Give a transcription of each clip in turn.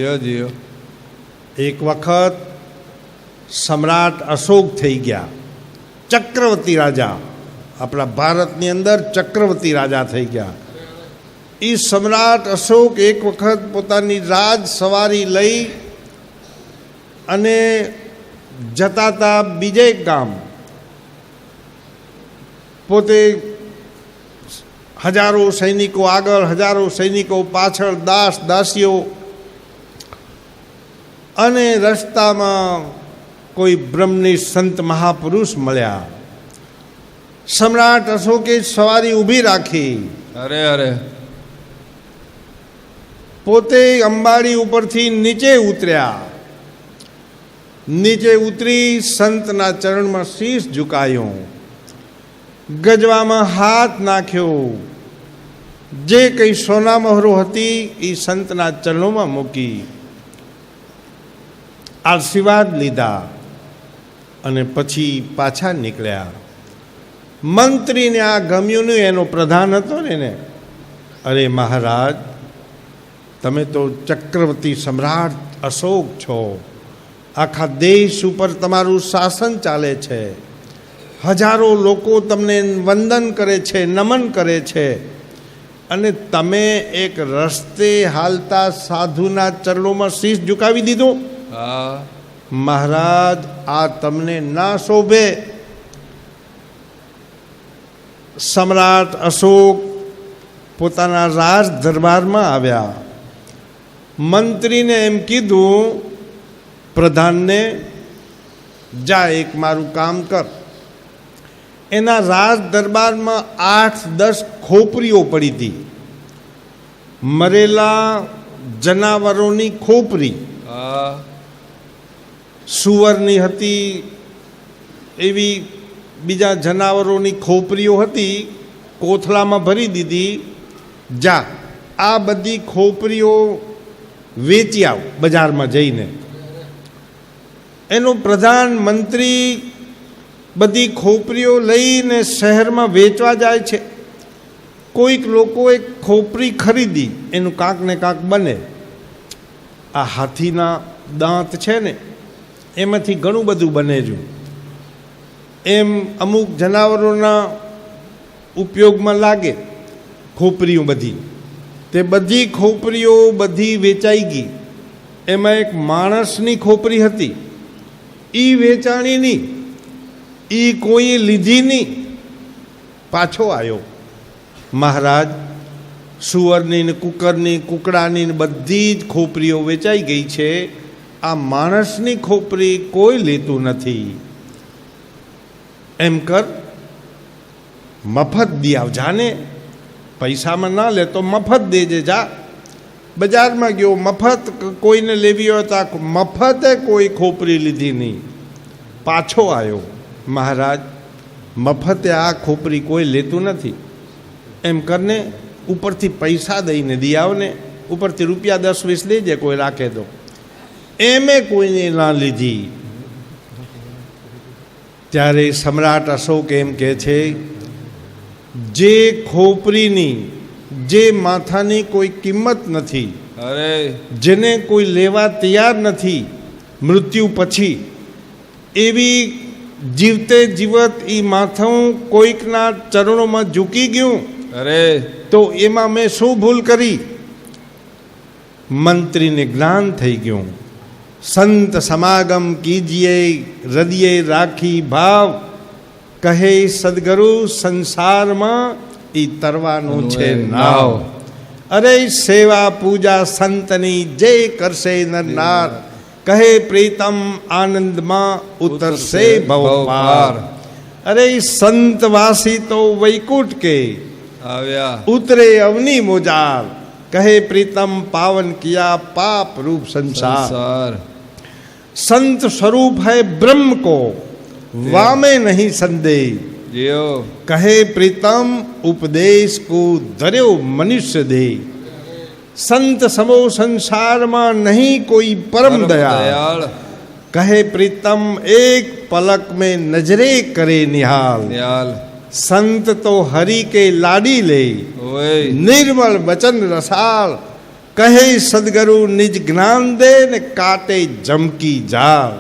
જીઓ જીઓ. એક વખત સમ્રાટ અશોક થઈ ગયા, ચક્રવર્તી રાજા. આપણા ભારતની અંદર ચક્રવર્તી રાજા થઈ ગયા. એ સમ્રાટ અશોક એક વખત પોતાની રાજ સવારી લઈ અને જતા હતા બીજે ગામ. પોતે હજારો સૈનિકો આગળ, હજારો સૈનિકો પાછળ, દાસ દાસીઓ. અને રસ્તામાં કોઈ બ્રહ્મનિષ્ઠ સંત મહાપુરુષ મળ્યા. સમ્રાટ અશોકે સવારી ઊભી રાખી. અરે અરે. પોતે અંબાડી ઉપરથી નીચે ઉતર્યા. નીચે ઉતરી સંતના ચરણમાં શીશ ઝુકાયો, ગજવામાં હાથ નાખ્યો. જે કંઈ સોના મહોરો હતી એ સંતના ચરણોમાં મૂકી, આશીર્વાદ લીધા અને પછી પાછા નીકળ્યા. મંત્રીને આ ગમ્યું નહીં. એનો પ્રધાન હતો ને, અરે મહારાજ, તમે તો ચક્રવર્તી સમ્રાટ અશોક છો. આખા દેશ ઉપર તમારું શાસન ચાલે છે. હજારો લોકો તમને વંદન કરે છે, નમન કરે છે, અને તમે એક રસ્તે હાલતા સાધુના ચરણોમાં શીશ ઝુકાવી દીધું. મહારાજ, આ તમને ના શોભે. સમ્રાટ અશોક પોતાના રાજ દરબારમાં આવ્યા. મંત્રીને એમ કીધું, પ્રધાનને, જા એક મારું કામ કર. એના રાજ દરબારમાં 8-10 ખોપરીઓ પડી હતી, મરેલા જનાવરોની ખોપરી. સુવરની હતી, એવી બીજા જનાવરોની ખોપરીઓ હતી, કોથળામાં ભરી દીધી. જા, આ બધી ખોપરીઓ વેચી આવ બજારમાં જઈને. એનો પ્રધાન મંત્રી બધી ખોપરીઓ લઈને શહેરમાં વેચવા જાય છે. કોઈક લોકોએ ખોપરી ખરીદી, એનું કાંક ને કાંક બને. આ હાથીના દાંત છે ને, એમાંથી ઘણું બધું બને છે. એમ અમુક જનાવરોના ઉપયોગમાં લાગે ખોપરીઓ બધી. તે બધી ખોપરીઓ બધી વેચાઈ ગઈ. એમાં એક માણસની ખોપરી હતી, એ વેચાણી નહીં, એ કોઈ લીધી નહીં. પાછો આવ્યો, મહારાજ, સુવરની ને કુકરની, કુકડાની ને બધી જ ખોપરીઓ વેચાઈ ગઈ છે. આ માણસની ખોપરી કોઈ લેતું નથી. એમ કર, મફત દી આવ. જાને પૈસામાં ના લે તો મફત દેજે. જા, બજારમાં ગયો, મફત કોઈને લેવી હોય તો મફતે કોઈ ખોપરી લીધી નહીં. પાછો આવ્યો, મહારાજ, મફતે આ ખોપરી કોઈ લેતું નથી. એમ કરને, ઉપરથી પૈસા દઈને દી આવને, ઉપરથી રૂપિયા 10-20 લેજે, કોઈ રાખે તો. એમે કોઈને ના લીધી. ત્યારે સમ્રાટ અશોક એમ કહે છે, જે ખોપરીની, જે માથાની કોઈ કિંમત નથી, અરે જેને કોઈ લેવા તૈયાર નથી મૃત્યુ પછી, એવી જીવતે જીવત એ માથું કોઈકના ચરણોમાં ઝૂકી ગયું. અરે તો એમાં મેં શું ભૂલ કરી? મંત્રીને જ્ઞાન થઈ ગયું. સંત સમાગમ કીજીએ, હૃદયે રાખી ભાવ, કહે સદગુરુ સંસારમાં એ તરવાનું છે નાવ. અરે સેવા પૂજા સંતની જે કરશે નરનાર, કહે પ્રીતમ આનંદમાં ઉતરશે ભવ પાર. અરે સંતવાસી તો વૈકુંઠ કે આવ્યા, ઉતરે અવની મોજાર, કહે પ્રીતમ पावन किया पाप रूप संसार. संत स्वरूप है ब्रह्म को वामे नहीं संदेह, कहे प्रीतम उपदेश को धर्यो मनुष्य दे. संत समो संसार में नहीं कोई परम दयाल, कहे प्रीतम एक पलक में नजरे करे निहाल. संत तो हरि के लाडी ले, निर्मल वचन रसाल, કહે સદગુરુ નિજ જ્ઞાન દે ને કાટે જમકી જાવ.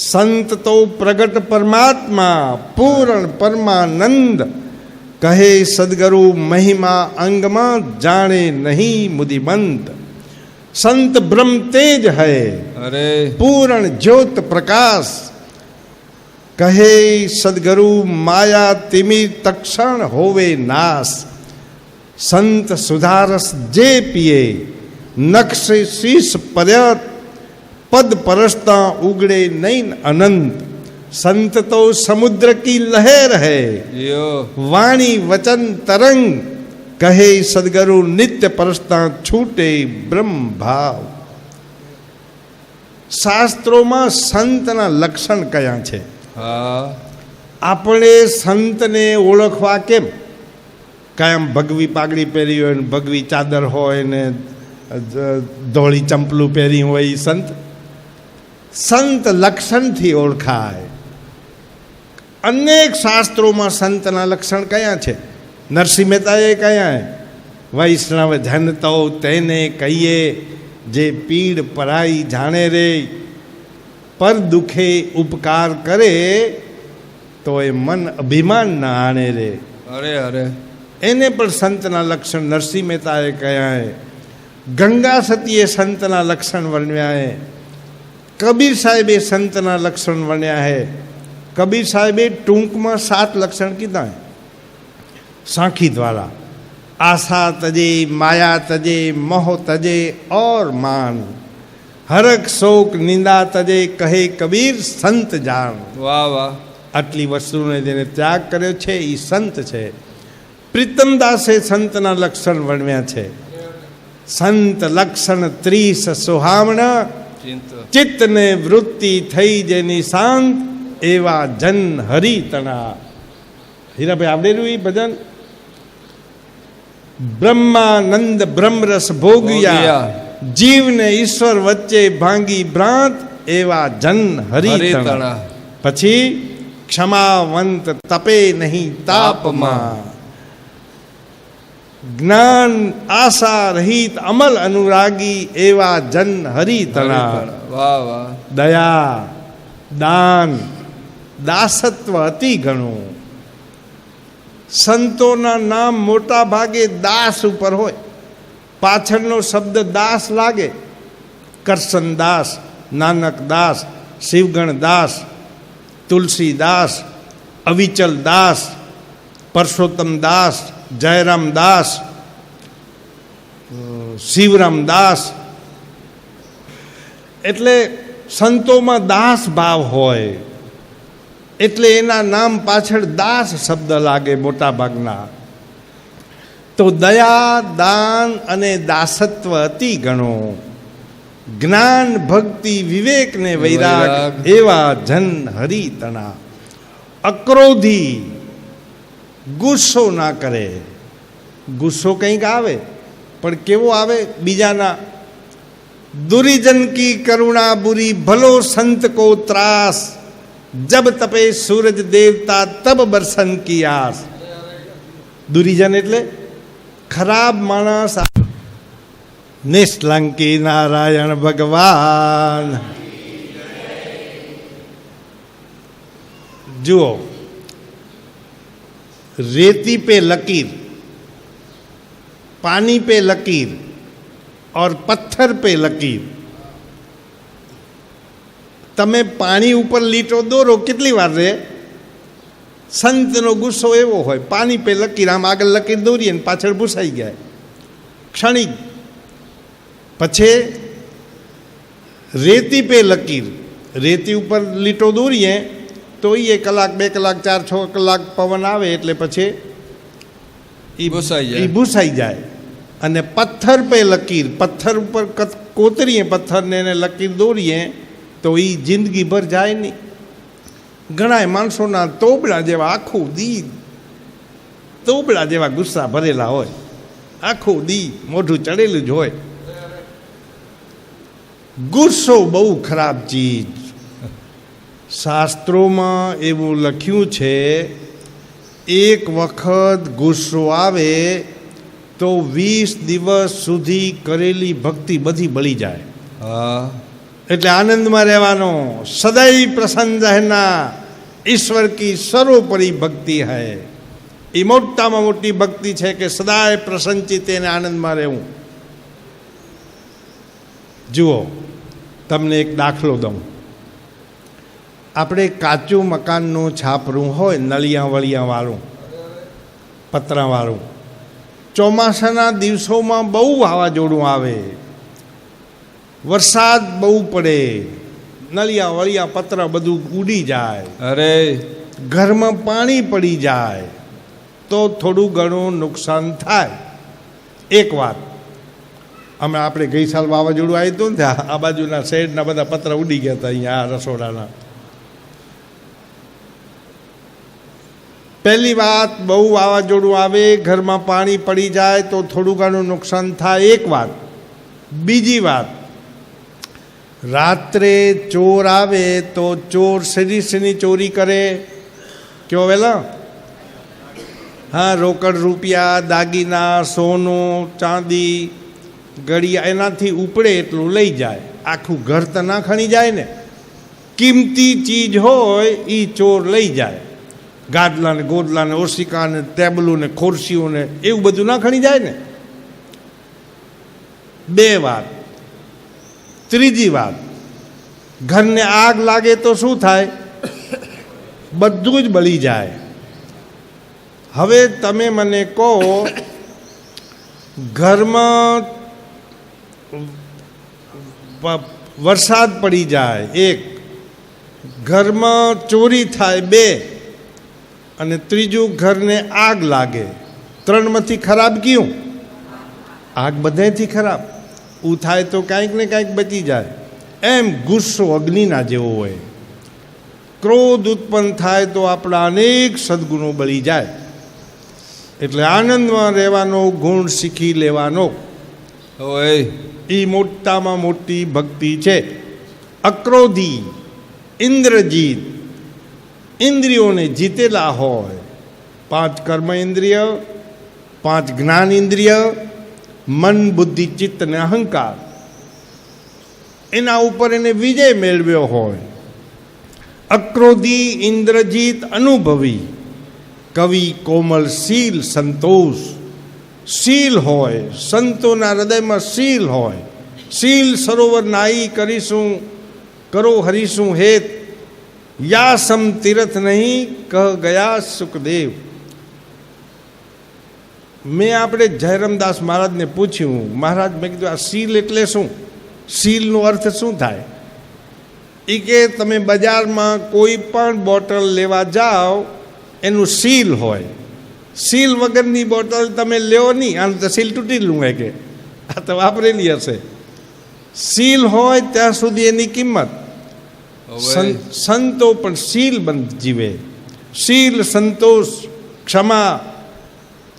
સંત તો પ્રગટ પરમાત્મા પૂર્ણ પરમાનંદ, કહે સદગુરુ મહિમા અંગમાં જાણે નહીં મુદિમંત. સંત બ્રહ્મ તેજ હૈ અરે પૂર્ણ જ્યોત પ્રકાશ, કહે સદગુરુ માયા તિમિર તક્ષણ હોવે નાશ. સંત સુધારસ જે પીએ નક્ષે શીશ પર્યત, પદ પરસતા ઉગડે નહીં અનંત. સંત તો સમુદ્ર કી લહેર હૈ યો વાણી વચન તરંગ, કહે સદગુરુ નિત્ય પરસતા છૂટે બ્રહ્મ ભાવ. શાસ્ત્રોમાં સંતના લક્ષણ કયા છે? હા આપણે સંતને ઓળખવા કેમ? કાયમ ભગવી પાઘડી પહેરી હોય ને ભગવી ચાદર હોય ને ધોળી ચંપલું પહેરી હોય એ સંત? સંત લક્ષણથી ઓળખાય. અનેક શાસ્ત્રોમાં સંતના લક્ષણ કયા છે? નરસિંહ મહેતાએ કયા? વૈષ્ણવ જન તો તેને કહીએ, જે પીડ પરાઈ જાણે રે. પર દુખે ઉપકાર કરે, તો એ મન અભિમાન ના આણે રે. અરે અરે એને પણ સંતના લક્ષણ નરસિંહ મહેતાએ કયા. ગંગા સતીએ સંતના લક્ષણ વર્ણ્યા હે. કબીર સાહેબે સંતના લક્ષણ વર્ણ્યા હે. કબીર સાહેબે ટૂંકમાં 7 લક્ષણ કીધા હે સાખી દ્વારા. આશા તજે માયા તજે મોહ તજે ઓર માન, હરક શોક નિંદા તજે કહે કબીર સંત જાણ. વાહ વાહ આટલી વસ્તુને જેને ત્યાગ કર્યો છે એ સંત છે. પ્રીતમદાસે સંતના લક્ષણ વર્ણવ્યા છે. સંત લક્ષણ 30 સુહામણા, ચિંત ચિત્તને વૃત્તિ થઈ જેની શાંત, એવા જન હરિતણા. હીરાભાઈ આવડેલું એ ભજન? બ્રહ્માનંદ બ્રહ્મરસ ભોગિયા, જીવને ઈશ્વર વચ્ચે ભાંગી ભ્રાંત, એવા જન હરિતણા. પછી ક્ષમાવંત તપે નહીં તાપમાં, જ્ઞાન આશા રહિત અમલ અનુરાગી, એવા જન હરિતણા. વાહ વાહ દયા દાન દાસત્વ અતિ ઘણું. સંતોના નામ મોટા ભાગે દાસ ઉપર હોય. પાછળનો શબ્દ દાસ લાગે. કરશનદાસ, નાનકદાસ, શિવગણદાસ, તુલસીદાસ, અવિચલ દાસ, પરસોત્તમ દાસ, જયરામ દાસ, શિવરામ દાસ. એટલે સંતોમાં દાસ ભાવ હોય, એટલે એના નામ પાછળ દાસ શબ્દ લાગે મોટા ભાગના. તો દયા દાન અને દાસત્વ અતિ ગણો. જ્ઞાન ભક્તિ વિવેક ને વૈરાગ, એવા જન હરિતણા. અક્રોધી, ગુસ્સો ના કરે. ગુસ્સો કંઈક આવે પણ કેવો આવે? બીજાના. दुरीजन की करुणा बुरी, भलो संत को त्रास, जब तपे सूरज देवता तब बरसन की आस. दुरीजन એટલે ખરાબ માણસ. નિષ્કલંકી નારાયણ ભગવાન. જુઓ, रेती पे लकीर, पानी पे लकीर और पत्थर पे लकीर. તમે પાણી ઉપર લીટો દોરો કેટલી વાર રહે? સંતનો ગુસ્સો એવો હોય, પાણી પે લકીર, આમ આગળ લકીર દોરીએ ને પાછળ ભૂસાઈ ગયા, ક્ષણિક. પછી રેતી પે લકીર, રેતી ઉપર લીટો દોરીએ તો એ 1 કલાક 2 કલાક 4 6 કલાક પવન આવે એટલે પછી એ ભૂસાઈ જાય. અને પથ્થર પે લકીર, પથ્થર ઉપર કોતરીએ પથ્થરને એને લકીર દોરીએ તો એ જિંદગીભર જાય નહીં. ઘણા માણસોના તોબડા જેવા આખું દી તોબડા જેવા ગુસ્સા ભરેલા હોય, આખું દી મોઢું ચડેલું જ હોય. ગુસ્સો બહુ ખરાબ ચીજ. શાસ્ત્રોમાં એવું લખ્યું છે, એક વખત ગુસ્સો આવે તો 20 દિવસ સુધી કરેલી ભક્તિ બધી બળી જાય. હા એટલે આનંદમાં રહેવાનો. સદૈવ પ્રસન્ન રહેના, ઈશ્વર કી સર્વોપરી ભક્તિ હૈ. એ મોટામાં મોટી ભક્તિ છે કે સદાય પ્રસન્નચિત્ત એને આનંદમાં રહેવું. જુઓ, તમને એક દાખલો દઉં. આપણે કાચું મકાનનું છાપરું હોય, નળિયા વળિયાવાળું, પતરાવાળું, ચોમાસાના દિવસોમાં બહુ વાવાઝોડું આવે, વરસાદ બહુ પડે, નળિયા વળિયા પતરા બધું ઉડી જાય, અરે ઘરમાં પાણી પડી જાય તો થોડું ઘણું નુકસાન થાય. એક વાત, અમે આપણે ગઈ સાલ વાવાઝોડું આવ્યું હતું ને, આ બાજુના શેડના બધા પતરા ઉડી ગયા હતા અહીંયા આ રસોડાના. પહેલી વાત, બહુ વાવાઝોડું આવે, ઘરમાં પાણી પડી જાય તો થોડું ઘણું નુકસાન થાય. એક વાત. બીજી વાત, રાત્રે ચોર આવે તો ચોર શેની ચોરી કરે? કયો વેલા? હા, રોકડ રૂપિયા, દાગીના, સોનું, ચાંદી, ઘડિયા, એનાથી ઉપડે એટલું લઈ જાય. આખું ઘર તો ના ખણી જાય ને. કિંમતી ચીજ હોય એ ચોર લઈ જાય. ગાદલા ને ગોદલા ને ઓશિકા ને ટેબલો ને ખુરશીઓ ને એવું બધું ના ખણી જાય ને. બે વાત. ત્રીજી વાત, ઘરને આગ લાગે તો શું થાય? બધું જ બળી જાય. હવે તમે મને કહો, ઘરમાં વરસાદ પડી જાય, એક, ઘરમાં ચોરી થાય, બે, અને ત્રીજું ઘરને આગ લાગે, ત્રણમાંથી ખરાબ કયું? આગ બધાથી ખરાબ. ઉ થાય તો કાંઈક ને કાંઈક બચી જાય. એમ ગુસ્સો અગ્નિના જેવો હોય. ક્રોધ ઉત્પન્ન થાય તો આપણા અનેક સદગુણો બળી જાય. એટલે આનંદમાં રહેવાનો ગુણ શીખી લેવાનો. ઓય એ મોટામાં મોટી ભક્તિ છે. અક્રોધી, ઇન્દ્રજીત, ઇન્દ્રિયોને જીતેલા હોય. 5 કર્મ ઇન્દ્રિય, 5 જ્ઞાન ઇન્દ્રિય, મન, બુદ્ધિ, ચિત્ત ને અહંકાર, એના ઉપર એને વિજય મેળવ્યો હોય. અક્રોધી, ઇન્દ્રજીત, અનુભવી, કવિ, કોમલ, શીલ, સંતોષ. શીલ હોય, સંતોના હૃદયમાં શીલ હોય. શીલ સરોવર નાઈ કરીશું, કરો હરીશું હેત, યા સમ તીર્થ નહીં કહ ગયા સુખદેવ. મેં આપણે જયરામદાસ મહારાજને પૂછ્યું, મહારાજ, મેં કીધું આ શીલ એટલે શું? શીલનો અર્થ શું થાય? એ કે તમે બજારમાં કોઈ પણ બોટલ લેવા જાઓ, એનું સીલ હોય. સીલ વગરની બોટલ તમે લ્યો નહીં, આનું તો સીલ તૂટી લઉં કે આ તો વાપરેલી હશે. સીલ હોય ત્યાં સુધી એની કિંમત. સંતો પણ શીલબંધ જીવે. શીલ, સંતોષ, ક્ષમા,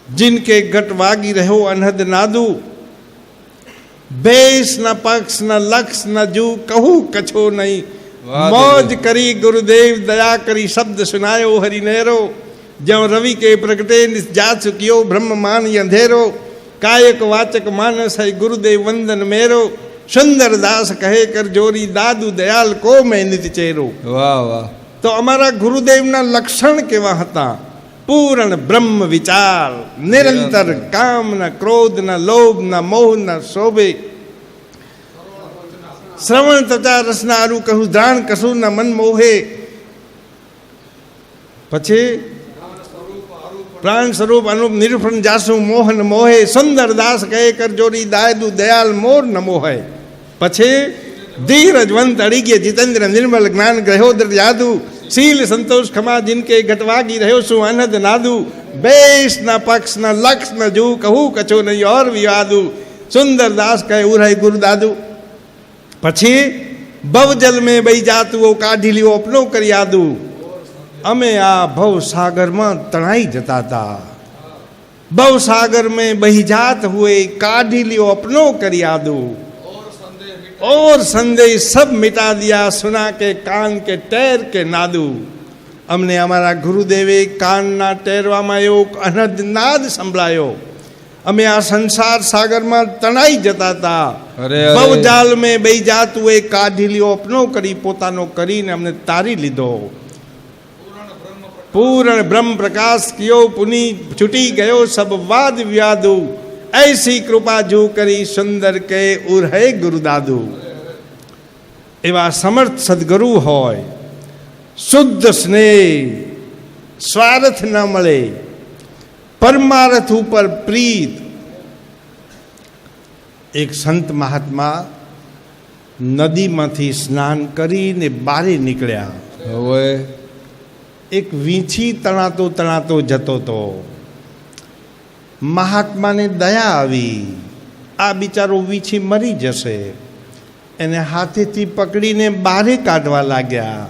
जिनके घट वागी रहो अनहद नादू, बेस न पक्ष न लक्ष न जू, कहूँ कछो नहीं, मौज करी गुरुदेव दया करी, शब्द सुनायो हरि नेरो, ज्यों रवि के प्रगटे जा चुकियो ब्रह्म मान अंधेरो, कायक वाचक मानस है गुरुदेव वंदन मेरो, सुंदर दास कहे कर जोरी, दादू दयाल को मैं नित चेरो. વાહ વાહ. તો અમારા ગુરુદેવના લક્ષણ કેવા હતા? પૂર્ણ બ્રહ્મ વિચાર, નિરંતર કામ ન ક્રોધ ન લોભ ન મોહ ન શોભે, શ્રવણ તથા રસના અરુ કહું, ધ્રાણ કશું ન મન મોહે. પછી પ્રાણ સ્વરૂપ અનુપ નિરૂપણ જાસુ મોહન મોહે, સુંદર દાસ કહે કર જોરી, દાયદુ દયાલ મોર ન મોહે. પછી ધીરજવંત અડીગ્ય જીતેન્દ્ર નિર્મલ જ્ઞાન ગ્રહોદર યાદુ, शील संतोष क्षमा जिनके घटवागी रहो सु अनद नादू, बेस न पक्ष न लक्ष न जू, कहूँ कछो नहीं और विवादू, सुंदर दास कहे उरई गुरु दादू. પછી ભવ જલ में बही जातू वो काढ़ी लियो अपनो कर यादू. અમે આ ભવ સાગરમાં તણાઈ જતા હતા. ભવ सागर में बही जात हुए काढ़ी लियो अपनो कर यादू, और संदेश सब मिटा दिया सुना के कान के ટેર કે નાદુ. અમને અમારા ગુરુદેવે કાનના ટેરવામાં એવો અનહદ નાદ સંભળાયો અમે આ સંસાર સાગરમાં તણાઈ જતા હતા. અરે ભવજાલ મેં બે જાતું એ કાઢી લ્યો અપનો કરી, પોતાનો કરીને અમને તારી લીધો. પૂર્ણ બ્રહ્મ પ્રકાશ કિયો પુની છૂટી ગયો સબ વાદ વ્યાદુ, ऐसी कृपा जो करी सुंदर के उरहे गुरुदादू. एवा समर्थ सदगुरु होय, शुद्ध स्नेह, स्वार्थ न मळे, परमार्थ ऊपर प्रीत. एक संत महात्मा नदीमांथी स्नान करीने बारे निकळ्या. હવે एक વીંછી તણાતો તણાતો જતો તો. મહાત્માને દયા આવી, આ બિચારો વીંછી મરી જશે. એને હાથેથી પકડીને બારે કાઢવા લાગ્યા.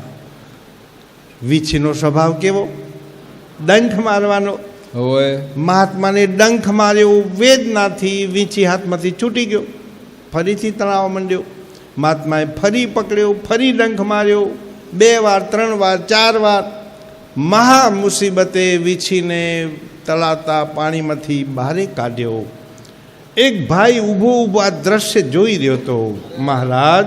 વીંછીનો સ્વભાવ કેવો? ડંખ મારવાનો. હવે મહાત્માને ડંખ માર્યો, વેદનાથી વીંછી હાથમાંથી છૂટી ગયો, ફરીથી તણાવવા માંડ્યો. મહાત્માએ ફરી પકડ્યો, ફરી ડંખ માર્યો, 2 વાર 3 વાર 4 વાર. મહા મુસીબતે વીંછીને તળાતા પાણીમાંથી બહારે કાઢ્યો. એક ભાઈ ઊભો ઊભો આ દ્રશ્ય જોઈ રહ્યો હતો. મહારાજ,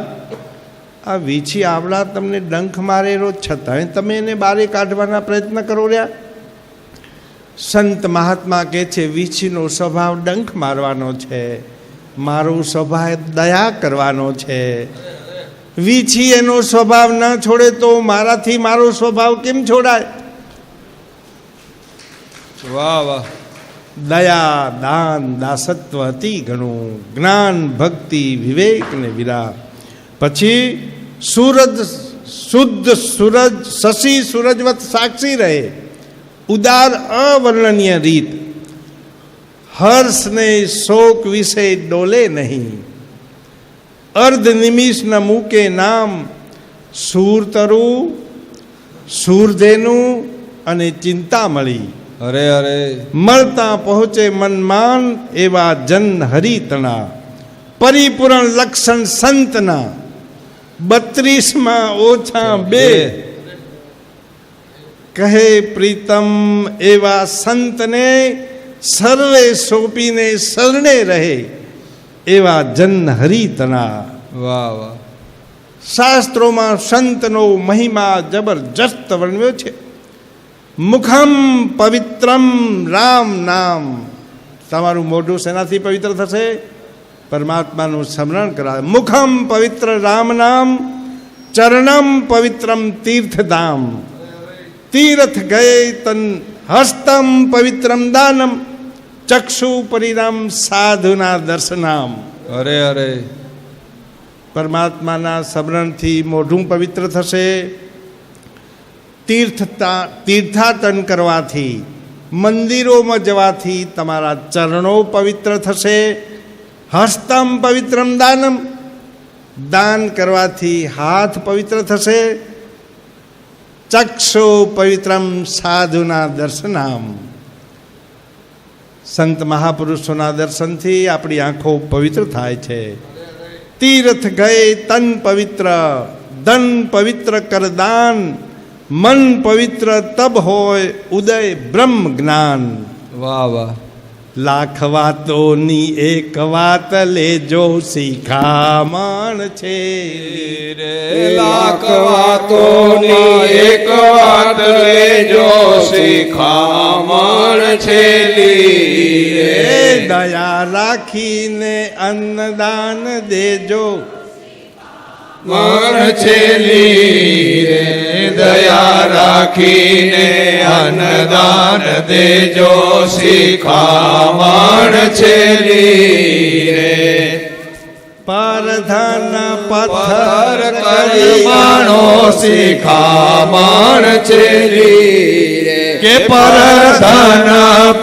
આ વીંછી આવડા તમને ડંખ મારેલો છતાંય તમે એને બહારે કાઢવાના પ્રયત્ન કરો રહ્યા. સંત મહાત્મા કહે છે, વીંછીનો સ્વભાવ ડંખ મારવાનો છે, મારો સ્વભાવ દયા કરવાનો છે. વીંછી એનો સ્વભાવ ન છોડે તો મારાથી મારો સ્વભાવ કેમ છોડાય? વાહ વાહ. દયા દાન દાસત્વ અતિ ઘણું, જ્ઞાન ભક્તિ વિવેક ને વિરાગ. પછી સૂરજ શુદ્ધ સૂરજ શશી સૂરજવત સાક્ષી રહે, ઉદાર અવર્ણનીય રીત. હર્ષ ને શોક વિશે ડોલે નહીં, અર્ધ નિમિષ ન મૂકે નામ. સૂરતરુ સૂરધેનું અને ચિંતામણી, અરે અરે મળતા પહોંચે મનમાન એવા જન હરિતણા. પરિપૂર્ણ લક્ષણ સંતના 32માં ઓછા 2. કહે પ્રીતમ એવા સંતને, સર્વે સોંપીને શરણે રહે એવા જન હરિતણા. વાહ વાહ. શાસ્ત્રોમાં સંતનો મહિમા જબરજસ્ત વર્ણવ્યો છે. મુખમ પવિત્રમ રામ નામ. તમારું મોઢું શેનાથી પવિત્ર થશે? પરમાત્માનું સ્મરણ કરાવે. મુખમ પવિત્ર રામ નામ, ચરણમ પવિત્રમ તીર્થધામ. તીર્થ ગયે તન હસ્તમ પવિત્રમ દાનમ, ચક્ષુ પરિણામ સાધુના દર્શનામ. અરે અરે. પરમાત્માના સ્મરણથી મોઢું પવિત્ર થશે. તીર્થાટન કરવાથી, મંદિરોમાં જવાથી તમારા ચરણો પવિત્ર થશે. હસ્તમ પવિત્રમ દાનમ, દાન કરવાથી હાથ પવિત્ર થશે. ચક્ષુ પવિત્રમ સાધુના દર્શનામ. સંત મહાપુરુષોના દર્શનથી આપણી આંખો પવિત્ર થાય છે. તીર્થ ગયે તન પવિત્ર, ધન પવિત્ર કરદાન. મન પવિત્ર તબ હોય ઉદય બ્રહ્મ જ્ઞાન. વાહ વાહ. લાખ વાતોની એક વાત લેજો, શિખામણ છે રે. લાખ વાતોની એક વાત લેજો, શિખામણ છેલી રે. દયા રાખીને અન્નદાન દેજો, મણ છેલી રે. દયા રાખીને અન્નદાન દેજો, શિખામણ છેલી રે. પરધન પથ્થર કરી માણો, શિખામણ છેલી રે. કે પરધન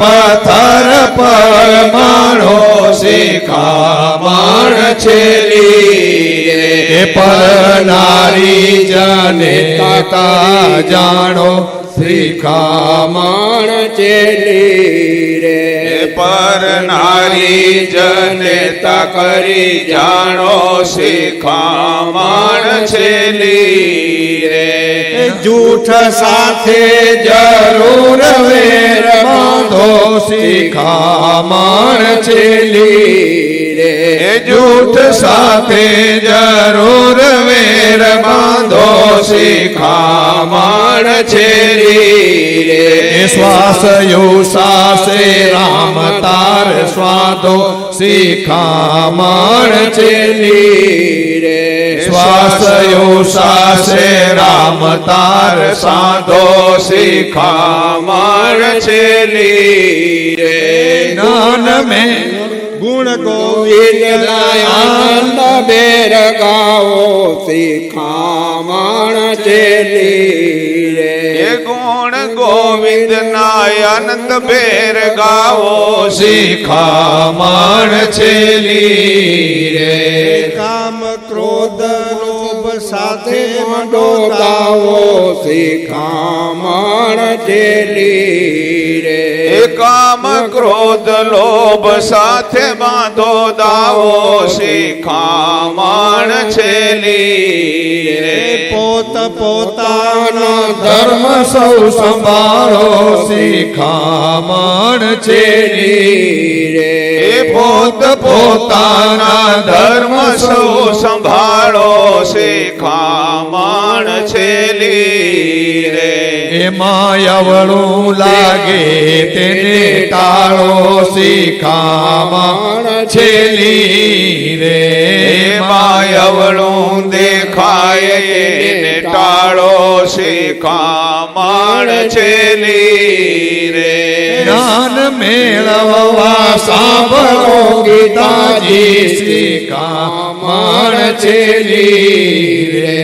પથ્થર પર માણો, શિખામણ છેલી રે. કે પર નારી જને તાકા જાણો, શિખામણ છેલી રે. પર નારી જનેતા કરી જાણો, શિખામણ છેલી રે. જૂઠ સાથે જરૂર વેર બાંધો શિખામણ છેલી રે જૂઠ સાથે જરૂર વેર બાંધો શિખામણ છેલી રે શ્વાસ યુસાસે રામ તાર સ્વાદો શિખામણ છેલી રે શ્વાસ યુસાસે રામ તાર સાધો શિખામણ છેલી રે જ્ઞાન મેં ગુણ ગોવિંદ આનંદ બેર ગાવો શિખામણ છેલી રે ગુણ ગોવિંદ આનંદ બેર ગાવો શિખામણ છેલી રે કામ ક્રોધ લોભ સાથે મંડો ગાવો શિખામણ છેલી રે કામ ક્રોધ લોભ સાથે બાંધો દાવો શિખામણ છેલી રે પોત પોતાના ધર્મ સૌ સંભાળો શિખામણ છેલી રે પોત પોતાના ધર્મ સૌ સંભાળો શિખામણ છેલી રે એમાં અવળું લાગે તેને ટાળો શિખામણ છેલી રે એમાં અવળું દેખાય તેને ટાળો શિખામણ છેલી રે જ્ઞાન મેળવવા સાંભળો ગીતાજી શિખામણ છેલી રે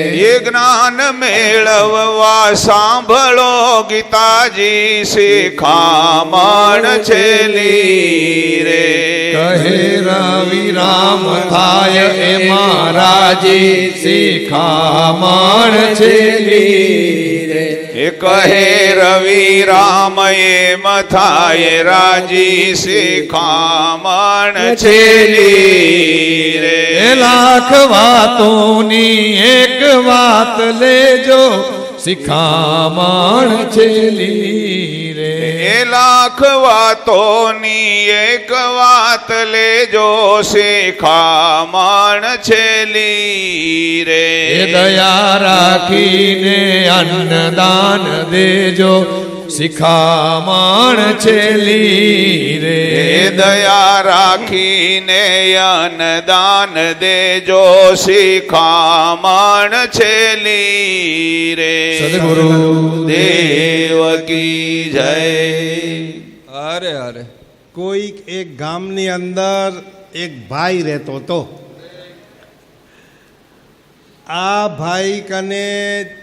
જ્ઞાન મેળવવા સાંભળો ગીતાજી શિખામણ છેલી રે કહે રવિ રામ થાય એમાં રાજી શિખામણ છેલી રે કહે રવિ રામ એમ થાય રાજી શિખામણ છેલી રે લાખ વાતોની એક વાત લેજો શિખામણ છેલી રે લાખ વાતોની એક વાત લેજો શિખામણ છેલી રે દયા રાખીને અન્નદાન દેજો શિખામણ છેલી રે દયા રાખીને અન્નદાન દેજો શિખામણ છેલી રે સદગુરુ દેવ કી જય અરે અરે કોઈક એક ગામની અંદર એક ભાઈ રહેતો હતો. આ ભાઈ કને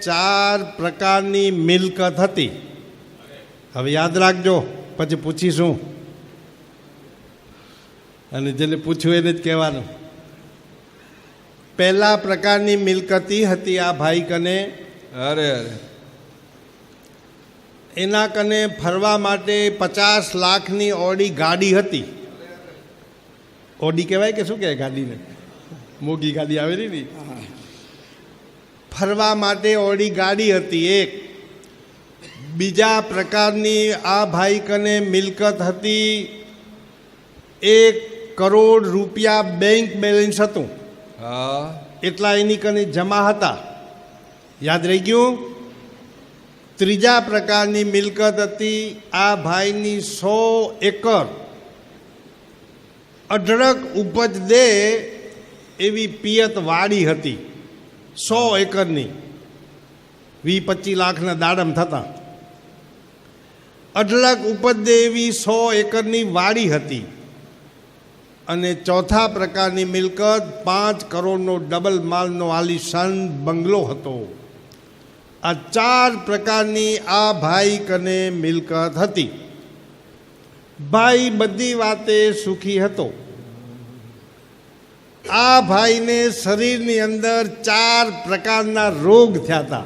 4 પ્રકારની મિલકત હતી. હવે યાદ રાખજો, પછી પૂછીશું, અને જેને પૂછ્યું એને જ કહેવાનું. પહેલા પ્રકારની મિલકતી હતી આ ભાઈ કને. અરે અરે એના કને ફરવા માટે 50 લાખની ઓડી ગાડી હતી. ઓડી કહેવાય કે શું કહેવાય ગાડીને? મોગી ગાડી આવે ને. ફરવા માટે ઓડી ગાડી હતી એક. બીજા પ્રકારની આ ભાઈ કને મિલકત હતી, 1 કરોડ રૂપિયા બેંક બેલેન્સ હતું. હા, એટલા એની કને જમા હતા. યાદ રહી ગયું? ત્રીજા પ્રકારની મિલકત હતી આ ભાઈની 100 એકર અઢળક ઉપજ દે એવી પિયત વાડી હતી. 100 એકરની 20-25 લાખના દાડમ થતા. અઢળક ઉપજ દે એવી 100 એકરની વાડી હતી. અને ચોથા પ્રકારની મિલકત 5 કરોડનો ડબલ માલનો આલીશાન બંગલો હતો. આ 4 પ્રકારની આ ભાઈ કને મિલકત હતી. ભાઈ બધી વાતે સુખી હતો. આ ભાઈને શરીરની અંદર 4 પ્રકારના રોગ થયા હતા.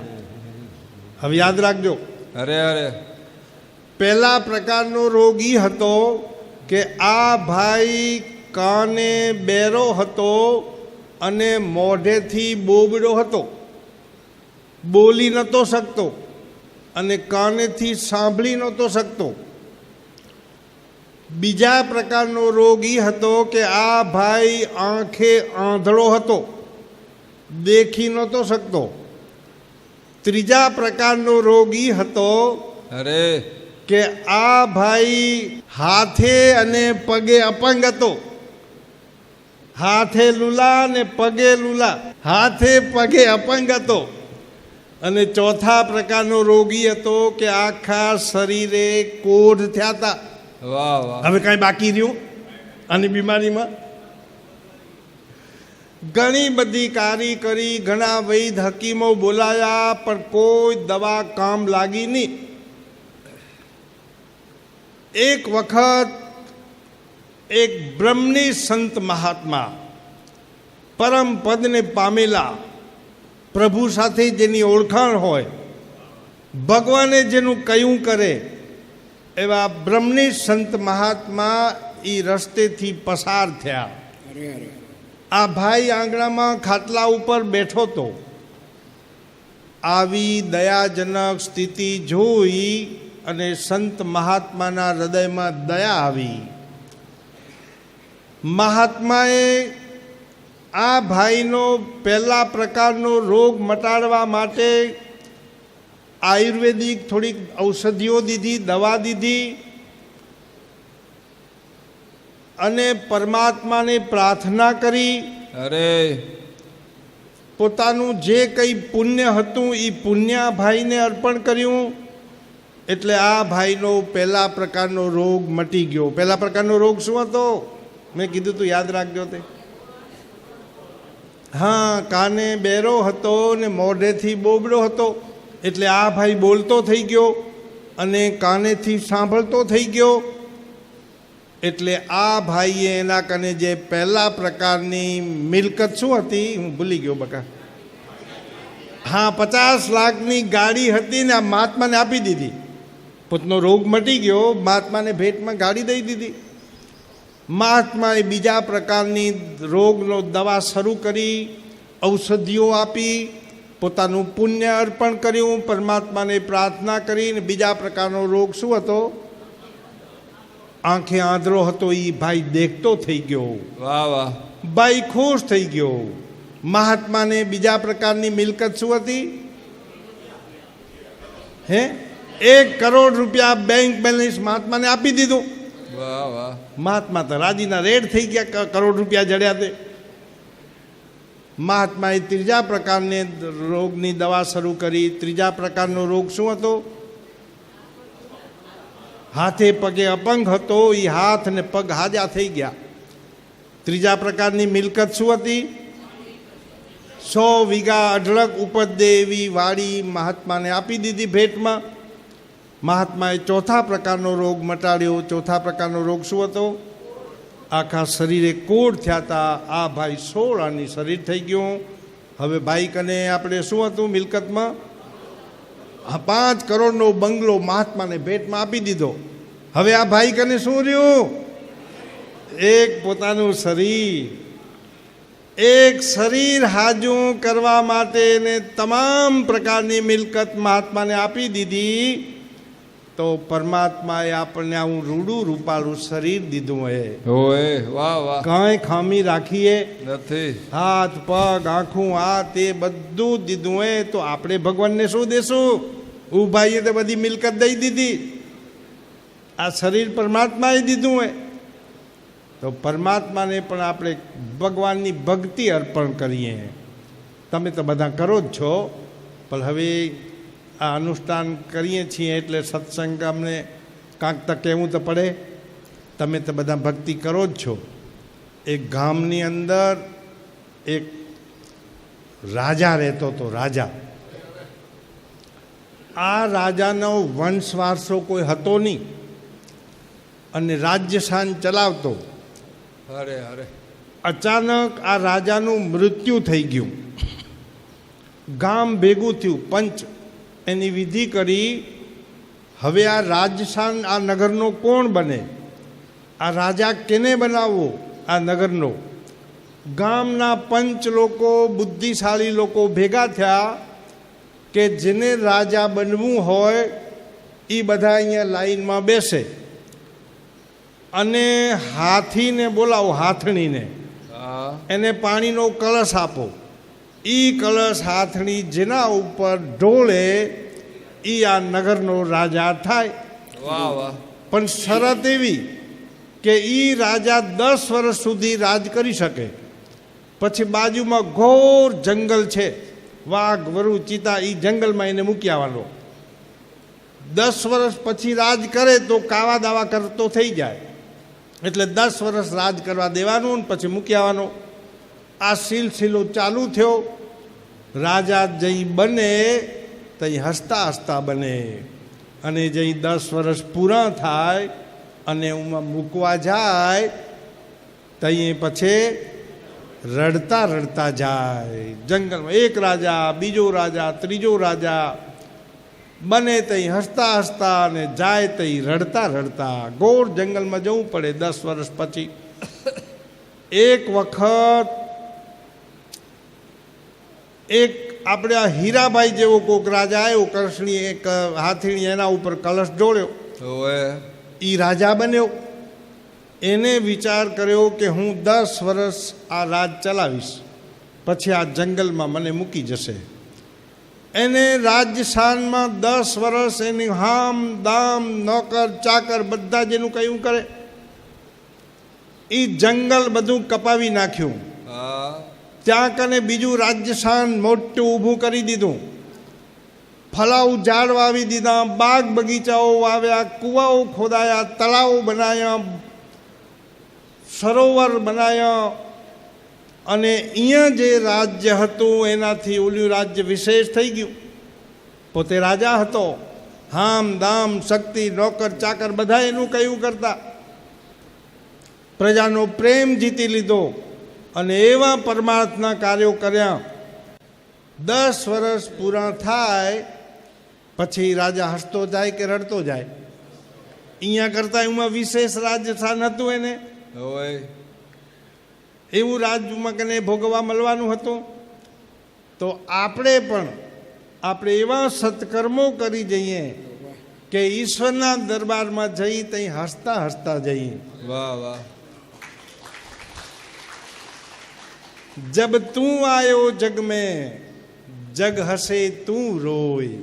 હવે યાદ રાખજો. અરે અરે પહેલા પ્રકારનો રોગ એ હતો કે આ ભાઈ કાને બેરો હતો અને મોઢેથી બોબડો હતો. બોલી નહોતો શકતો અને કાનેથી સાંભળી નહોતો શકતો. બીજા પ્રકારનો રોગ એ હતો કે આ ભાઈ આંખે આંધળો હતો, દેખી નહોતો શકતો. ત્રીજા પ્રકારનો રોગ એ હતો અરે કે આ ભાઈ હાથે અને પગે અપંગ હતો. હાથે લૂલા ને પગે લૂલા, હાથે પગે અપંગ હતો. અને ચોથા પ્રકારનો રોગી હતો કે આખા શરીરે કોઢ થયા હતા. વાહ વાહ. હવે કાંઈ બાકી રહ્યું આની બીમારીમાં? ઘણી બધી કારી કરી, ઘણા વૈદ હકીમો બોલાયા, પણ કોઈ દવા કામ લાગી નહીં. એક વખત એક બ્રહ્મની સંત મહાત્મા, પરમ પદને પામેલા, પ્રભુ સાથે જેની ઓળખાણ હોય, ભગવાને જેનું કહ્યું કરે, એવા બ્રહ્મની સંત મહાત્મા એ રસ્તેથી પસાર થયા. આ ભાઈ આંગણામાં ખાટલા ઉપર બેઠો હતો. આવી દયાજનક સ્થિતિ જોઈ અને સંત મહાત્માના હૃદયમાં દયા આવી. મહાત્માએ આ ભાઈનો પહેલા પ્રકારનો રોગ મટાડવા માટે આયુર્વેદિક થોડીક ઔષધિઓ દીધી, દવા દીધી, અને પરમાત્માને પ્રાર્થના કરી. અરે પોતાનું જે કંઈ પુણ્ય હતું એ પુણ્ય આ ભાઈને અર્પણ કર્યું. એટલે આ ભાઈનો પહેલા પ્રકારનો રોગ મટી ગયો. પહેલા પ્રકારનો રોગ શું હતો? મેં કીધું તું યાદ રાખજો તે. હા, કાને બેરો હતો ને મોઢેથી બોબડો હતો. એટલે આ ભાઈ બોલતો થઈ ગયો અને કાનેથી સાંભળતો થઈ ગયો. એટલે આ ભાઈએ એના કને જે પહેલા પ્રકારની મિલકત શું હતી, હું ભૂલી ગયો બકા. હા, 50 લાખની ગાડી હતી ને આ મહાત્માને આપી દીધી. પોતનો રોગ મટી ગયો, મહાત્માને ભેટમાં ગાડી દઈ દીધી. મહાત્માએ બીજા પ્રકારની રોગનો દવા શરૂ કરી, ઔષધિઓ આપી, પોતાનું પુણ્ય અર્પણ કર્યું, પરમાત્માને પ્રાર્થના કરીને બીજા પ્રકારનો રોગ શું હતો? આંખે આંધળો હતો. એ ભાઈ દેખતો થઈ ગયો. વાહ વાહ. ભાઈ ખુશ થઈ ગયો. મહાત્માને બીજા પ્રકારની મિલકત શું હતી? 1 કરોડ રૂપિયા બેંક બેલેન્સ મહાત્માને આપી દીધું. વાહ વાહ. મહાત્મા તો રાજીના રેડ થઈ ગયા. કરોડ રૂપિયા જડ્યા તે. મહાત્માએ ત્રીજા પ્રકારની રોગની દવા શરૂ કરી. ત્રીજા પ્રકારનો રોગ શું હતો? હાથે પગે અપંગ હતો. એ હાથ અને પગ હાજા થઈ ગયા. ત્રીજા પ્રકારની મિલકત શું હતી? 100 વીઘા અઢળક ઉપજે એવી વાડી મહાત્માને આપી દીધી ભેટમાં. મહાત્માએ ચોથા પ્રકારનો રોગ મટાડ્યો. ચોથા પ્રકારનો રોગ શું હતો? આખા શરીરે કોઢ થયા હતા. આ ભાઈ 16 આની શરીર થઈ ગયું. હવે ભાઈ કને આપણે શું હતું મિલકતમાં? 5 કરોડનો બંગલો મહાત્માને ભેટમાં આપી દીધો. હવે આ ભાઈ કને શું રહ્યું? એક પોતાનું શરીર. એક શરીર હાજું કરવા માટે ને તમામ પ્રકારની મિલકત મહાત્માને આપી દીધી. તો પરમાત્માએ આપણને આવું રૂડું રૂપાળું શરીર દીધું હોય. ઓય વાહ વાહ. કાંઈ ખામી રાખીએ નથી. હાથ પગ આંખું આ તે બધું દીધું હોય. તો આપણે ભગવાનને શું દેશું? ભાઈએ તો બધી મિલકત દઈ દીધી. આ શરીર પરમાત્માએ દીધું હોય. તો પરમાત્માને પણ આપણે ભગવાનની ભક્તિ અર્પણ કરીએ. તમે તો બધા કરો જ છો, પણ હવે આ અનુષ્ઠાન કરીએ છીએ એટલે સત્સંગ અમને કાંક તો કહેવું તો પડે. તમે તો બધા ભક્તિ કરો જ છો. એક ગામની અંદર એક રાજા રહેતો હતો. રાજા, આ રાજાનો વંશ વારસો કોઈ હતો નહીં અને રાજ્ય શાન ચલાવતો. અરે અરે. અચાનક આ રાજાનું મૃત્યુ થઈ ગયું. ગામ ભેગું થયું, પંચ એની વિધિ કરી. હવે આ રાજશાન આ નગરનો કોણ બને? આ રાજા કેને બનાવવો આ નગરનો? ગામના પંચ લોકો, બુદ્ધિશાળી લોકો ભેગા થયા કે જેને રાજા બનવું હોય એ બધા અહીંયા લાઈનમાં બેસે. અને હાથીને બોલાવો, હાથણીને, હા એને પાણીનો કળશ આપો. એ કળશ હાથણી જેના ઉપર ઢોળે એ આ નગરનો રાજા થાય. વાહ વાહ પણ શરત એવી કે એ રાજા 10 વર્ષ સુધી રાજ કરી શકે. પછી બાજુમાં ઘોર જંગલ છે, વાઘ વરુ ચિતા, એ જંગલમાં એને મૂકી આવવાનો. 10 વર્ષ પછી રાજ કરે તો કાવા દાવા કરતો થઈ જાય, એટલે 10 વર્ષ રાજ કરવા દેવાનું ને પછી મૂકી આવવાનો. આ સિલસિલો ચાલુ થયો. રાજા જઈ બને તઈ હસતા હસતા બને, અને જઈ 10 વર્ષ પૂરા થાય અને એમાં મૂકવા જાય તઈ પછી રડતા રડતા જાય જંગલમાં. એક રાજા, બીજો રાજા, ત્રીજો રાજા બને તઈ હસતા હસતા અને જાય તઈ રડતા રડતા. ઘોર જંગલમાં જવું પડે 10 વર્ષ પછી. એક વખત એક આપણે આ હીરાભાઈ જેવો કોક રાજા આવ્યો, કરશણી એક હાથીણી એના ઉપર કલશ ઢોળ્યો. ઓએ એ રાજા બન્યો. એને વિચાર કર્યો કે હું 10 વર્ષ આ રાજ ચલાવીશ, પછી આ જંગલમાં મને મૂકી જશે. એને રાજસ્થાનમાં 10 વર્ષ એની હામ દામ નોકર ચાકર બધા જેનું કહ્યું કરે. એ જંગલ બધું કપાવી નાખ્યું. હા ત્યાં કને બીજું રાજસ્થાન મોટું ઊભું કરી દીધું. ફલાઉ ઝાડ વાવી દીધા, બાગ બગીચાઓ વાવ્યા, કૂવાઓ ખોદાયા, તળાવો બનાવ્યા, સરોવર બનાવ્યા. અને અહીંયા જે રાજ્ય હતું એનાથી ઓલું રાજ્ય વિશેષ થઈ ગયું. પોતે રાજા હતો, હામ દામ શક્તિ નોકર ચાકર બધા એનું કહ્યું કરતા. પ્રજાનો પ્રેમ જીતી લીધો અને એવા પરમાર્થના કાર્યો કર્યા. 10 વર્ષ પૂરા થાય પછી રાજા હસતો જાય કે રડતો જાય? અહીંયા કરતાં એમાં વિશેષ રાજસ્થાન હતું એને, ઓએ એવું રાજમાં કને ભોગવવા મળવાનું હતું. તો આપણે પણ આપણે એવા સત્કર્મો કરી જઈએ કે ઈશ્વરના દરબારમાં જઈ ત્યાં હસતા હસતા જઈએ. વાહ વાહ જબ તું આયો જગ મેં જગ હસે તું રોય.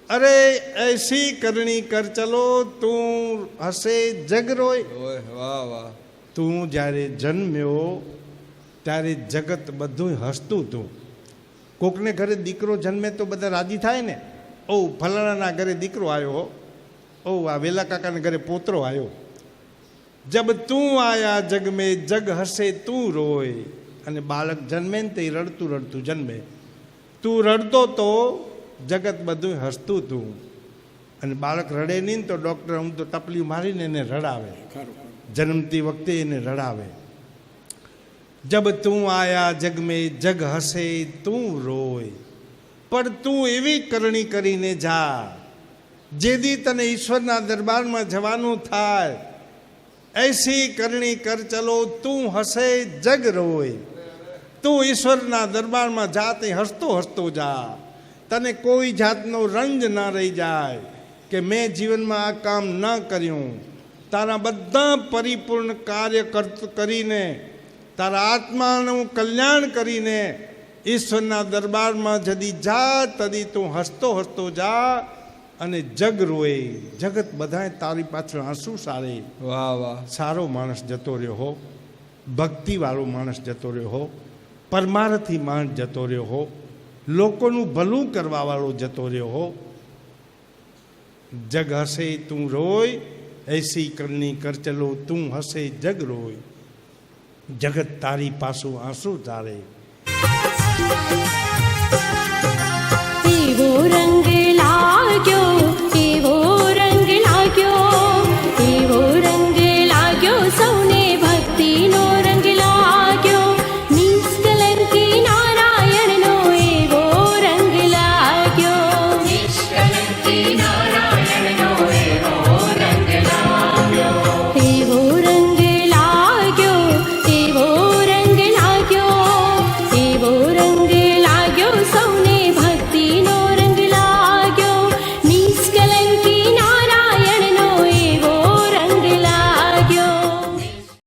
અરે એસી કરણી કર ચલો તું હસે જગ રોય. ઓએ વાહ વાહ તું જ્યારે જન્મ્યો ત્યારે જગત બધું હસતું હતું. કોકને ઘરે દીકરો જન્મે તો બધા રાજી થાય ને. ઓ ફલાણાના ઘરે દીકરો આવ્યો, ઓ આ વેલા કાકાના ઘરે પોતરો આવ્યો. જબ તું આયા જગ મેં જગ હસે તું રોય. અને બાળક જન્મે ને તે રડતું રડતું જન્મે. તું રડતો તો જગત બધું હસતું હતું. અને બાળક રડે નહીં ને તો ડૉક્ટર હું તો ટપલી મારીને એને રડાવે, જન્મતી વખતે એને રડાવે. જબ તું આયા જગ મેં જગ હસે તું રોય. પણ તું એવી કરણી કરીને જા જેથી તને ઈશ્વરના દરબારમાં જવાનું થાય. એસી કરણી કર ચલો તું હસે જગ રોય. તું ઈશ્વરના દરબારમાં જા તે હસતો હસતો જા. તને કોઈ જાતનો રંજ ના રહી જાય કે મેં જીવનમાં આ કામ ન કર્યું. તારા બધા પરિપૂર્ણ કાર્ય કરીને, તારા આત્માનું કલ્યાણ કરીને ઈશ્વરના દરબારમાં જદી જા તદી તું હસતો હસતો જા અને જગ રોય. જગત બધાએ તારી પાછળ આંસુ સારે. વાહ વાહ સારો માણસ જતો રહ્યો હો, ભક્તિવાળો માણસ જતો રહ્યો હો, પરમાર્થી માણસ જતો રહ્યો હો, લોકોનું ભલું કરવાવાળો જતો રહ્યો હો. જગ હસે તું રોય એસી કરણી કર ચલો તું હસે જગ રોય. જગત તારી પાછું આંસુ તારે.